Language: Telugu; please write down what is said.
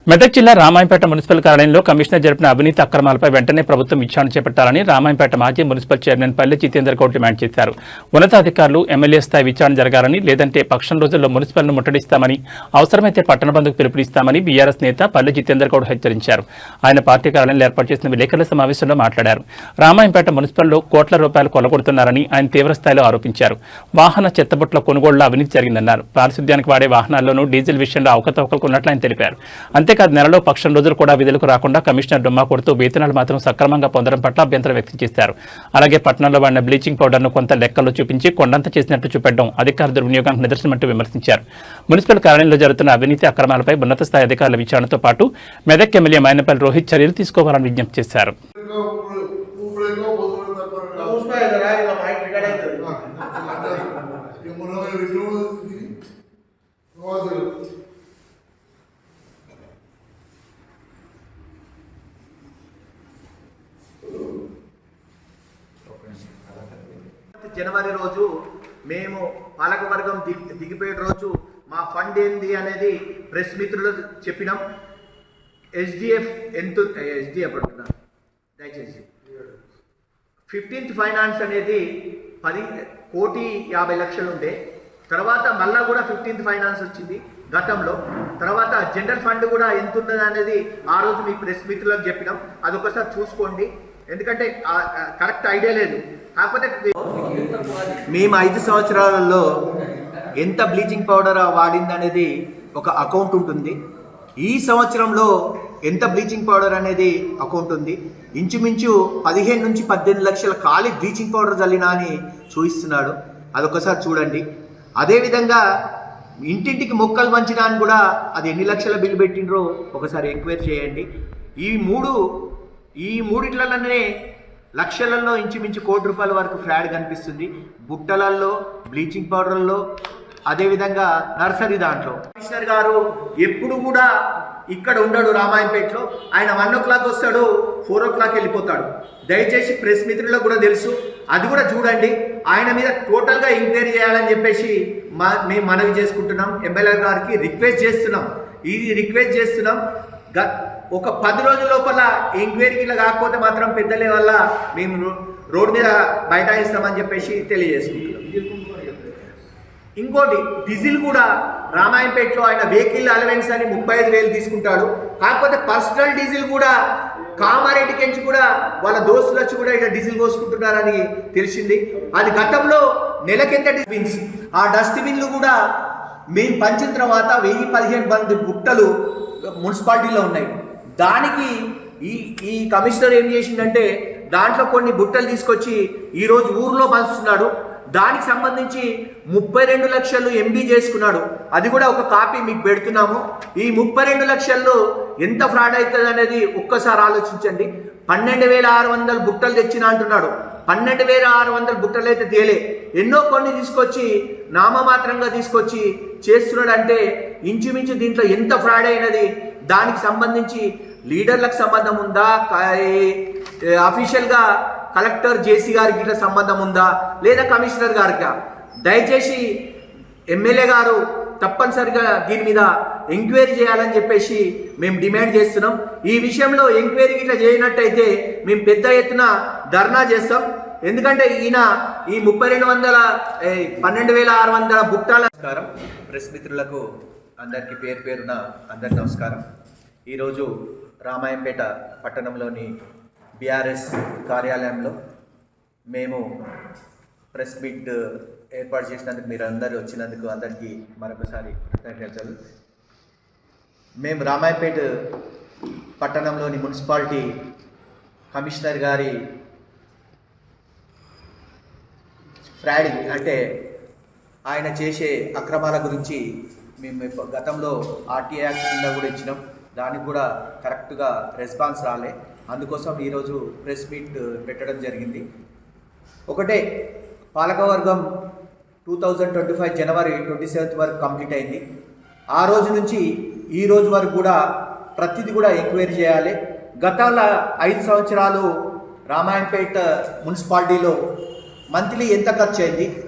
మెదక్ జిల్లా రామాయంపేట మున్సిపల్ కార్యాలయంలో కమిషనర్ జరిపిన అవినీతి అక్రమాలపై వెంటనే ప్రభుత్వం విచారణ చేపట్టాలని రామాయంపేట మాజీ మున్సిపల్ చైర్మన్ పల్లె జితేందర్ గౌడ్ డిమాండ్ చేశారు. ఉన్నతాధికారులు ఎమ్మెల్యే స్థాయి విచారణ జరగాలని, లేదంటే పక్షం రోజుల్లో మున్సిపల్ను ముట్టడిస్తామని, అవసరమైతే పట్టణ బంద్కు పిలుపునిస్తామని బీఆర్ఎస్ నేత పల్లె జితేందర్ గౌడ్ హెచ్చరించారు. ఆయన పార్టీ కార్యాలయంలో ఏర్పాటు చేసిన విలేకరుల సమావేశంలో మాట్లాడారు. రామాయంపేట మున్సిపల్లో కోట్ల రూపాయలు కొల్లగొడుతున్నారని ఆయన తీవ్రస్థాయిలో ఆరోపించారు. వాహన చెత్తబుట్ల కొనుగోళ్ల అవినీతి జరిగిందన్నారు. పారిశుద్ధ్యానికి వాడే వాహనాల్లోనూ డీజిల్ విషయంలో అవకతవకలు ఉన్నట్లు ఆయన తెలిపారు. అంతేకాదు నెలలో పక్షం రోజులు కూడా విధులకు రాకుండా కమిషనర్ డుమ్మా కొడుతూ వేతనాలు మాత్రం సక్రమంగా పొందడం పట్ల అభ్యంతరం వ్యక్తం చేశారు. అలాగే పట్టణంలో వాడిన బ్లీచింగ్ పౌడర్ను కొంత లెక్కల్లో చూపించి కొండంత చేసినట్లు చూపెట్టడం అధికార దుర్వినియోగానికి నిదర్శనమంటూ విమర్శించారు. మున్సిపల్ కార్యాలయంలో జరుగుతున్న అవినీతి అక్రమాలపై ఉన్నత స్థాయి అధికారుల విచారణతో పాటు మెదక్ ఎమ్మెల్యే మైనపల్లి రోహిత్ చర్యలు తీసుకోవాలని విజ్ఞప్తి చేశారు. జనవరి రోజు మేము పాలకవర్గం దిగిపోయే రోజు మా ఫండ్ ఏంది అనేది ప్రెస్ మిత్రులు చెప్పినాం. ఎస్డిఎఫ్ అంటున్నా, దయచేసి 15th ఫైనాన్స్ అనేది 10,50,00,000 ఉండే. తర్వాత మళ్ళా కూడా 15th ఫైనాన్స్ వచ్చింది గతంలో. తర్వాత జనరల్ ఫండ్ కూడా ఎంత ఉన్నది అనేది ఆ రోజు మీ ప్రెస్ మిత్రులకు చెప్పినాం. అదొకసారి చూసుకోండి, ఎందుకంటే కరెక్ట్ ఐడియా లేదు. కాకపోతే మేము 5 సంవత్సరాలలో ఎంత బ్లీచింగ్ పౌడర్ వాడింది అనేది ఒక అకౌంట్ ఉంటుంది. ఈ సంవత్సరంలో ఎంత బ్లీచింగ్ పౌడర్ అనేది అకౌంట్ ఉంది. ఇంచుమించు 15 నుంచి 18 లక్షల ఖాళీ బ్లీచింగ్ పౌడర్ చల్లినా అని చూపిస్తున్నాడు. అదొకసారి చూడండి. అదేవిధంగా ఇంటింటికి మొక్కలు వంచడానికి కూడా అది ఎన్ని లక్షల బిల్లు పెట్టిండ్రో ఒకసారి ఎంక్వైరీ చేయండి. ఈ మూడిట్లలోనే లక్షలలో ఇంచుమించు ₹1,00,00,000 వరకు ఫ్రాడ్ కనిపిస్తుంది. బుట్టలల్లో, బ్లీచింగ్ పౌడర్లో, అదేవిధంగా నర్సరీ దాంట్లో. కమిషనర్ గారు ఎప్పుడు కూడా ఇక్కడ ఉండడు రామాయంపేటలో. ఆయన 1 o'clock వస్తాడు, 4 o'clock వెళ్ళిపోతాడు. దయచేసి ప్రెస్ మిత్రులకు కూడా తెలుసు, అది కూడా చూడండి. ఆయన మీద టోటల్గా ఎంక్వైరీ చేయాలని చెప్పేసి మేము మనవి చేసుకుంటున్నాం. ఎమ్మెల్యే గారికి రిక్వెస్ట్ చేస్తున్నాం. ఒక 10 రోజుల లోపల ఎంక్వైరీకి ఇలా కాకపోతే మాత్రం పెద్దలే వల్ల మేము రోడ్డు మీద బైఠాయిస్తామని చెప్పేసి తెలియజేసుకుంటున్నాం. ఇంకోటి, డీజిల్ కూడా రామాయంపేటలో ఆయన వెహికల్ అలవెన్స్ అని 35,000 తీసుకుంటాడు. కాకపోతే పర్సనల్ డీజిల్ కూడా కామారెడ్డికి ఎంచి కూడా వాళ్ళ దోస్తులు వచ్చి కూడా ఇక్కడ డీజిల్ పోసుకుంటున్నారని తెలిసింది. అది గతంలో నెలకింత డస్ట్బిన్స్, ఆ డస్ట్బిన్లు కూడా మేము పంచిన తర్వాత 1015 మంది బుట్టలు మున్సిపాలిటీలో ఉన్నాయి. దానికి ఈ కమిషనర్ ఏం చేసిందంటే దాంట్లో కొన్ని బుట్టలు తీసుకొచ్చి ఈరోజు ఊర్లో పంచుతున్నాడు. దానికి సంబంధించి 32 లక్షలు ఎంబీ చేసుకున్నాడు. అది కూడా ఒక కాపీ మీకు పెడుతున్నాము. ఈ 32 లక్షల్లో ఎంత ఫ్రాడ్ అవుతుంది అనేది ఒక్కసారి ఆలోచించండి. 12,600 బుట్టలు తెచ్చిన అంటున్నాడు. 12,600 బుట్టలు అయితే తేలే, ఎన్నో కొన్ని తీసుకొచ్చి నామమాత్రంగా తీసుకొచ్చి చేస్తున్నాడు. అంటే ఇంచుమించు దీంట్లో ఎంత ఫ్రాడ్ అయినది, దానికి సంబంధించి లీడర్లకు సంబంధం ఉందా, అఫీషియల్గా కలెక్టర్ జేసీ గారికి ఇట్లా సంబంధం ఉందా, లేదా కమిషనర్ గారికి? దయచేసి ఎమ్మెల్యే గారు తప్పనిసరిగా దీని మీద ఎంక్వైరీ చేయాలని చెప్పేసి మేము డిమాండ్ చేస్తున్నాం. ఈ విషయంలో ఎంక్వైరీకి ఇట్లా చేయనట్టయితే మేము పెద్ద ఎత్తున ధర్నా చేస్తాం. ఎందుకంటే ఈయన ఈ 12,600 బుట్టాల. నమస్కారం ప్రెస్ మిత్రులకు అందరికీ పేరున అందరి నమస్కారం. ఈరోజు రామాయంపేట పట్టణంలోని బీఆర్ఎస్ కార్యాలయంలో మేము ప్రెస్ మీట్ ఏర్పాటు చేసినందుకు, మీరు అందరూ వచ్చినందుకు అందరికీ మరొకసారి కృతజ్ఞతలు. మేము రామాయంపేట పట్టణంలోని మున్సిపాలిటీ కమిషనర్ గారి ఫ్రాడింగ్ అంటే ఆయన చేసే అక్రమాల గురించి మేము గతంలో ఆర్టీఐ యాక్ట్ కింద కూడా ఇచ్చినాం. దానికి కూడా కరెక్ట్గా రెస్పాన్స్ రాలే. అందుకోసం ఈరోజు ప్రెస్ మీట్ పెట్టడం జరిగింది. ఒకటే, పాలకవర్గం 2025 జనవరి 27 వరకు కంప్లీట్ అయింది. ఆ రోజు నుంచి ఈ రోజు వరకు కూడా ప్రతిదీ కూడా ఎంక్వైరీ చేయాలి. గత 5 సంవత్సరాలు రామాయంపేట మున్సిపాలిటీలో మంత్లీ ఎంత ఖర్చు అయింది,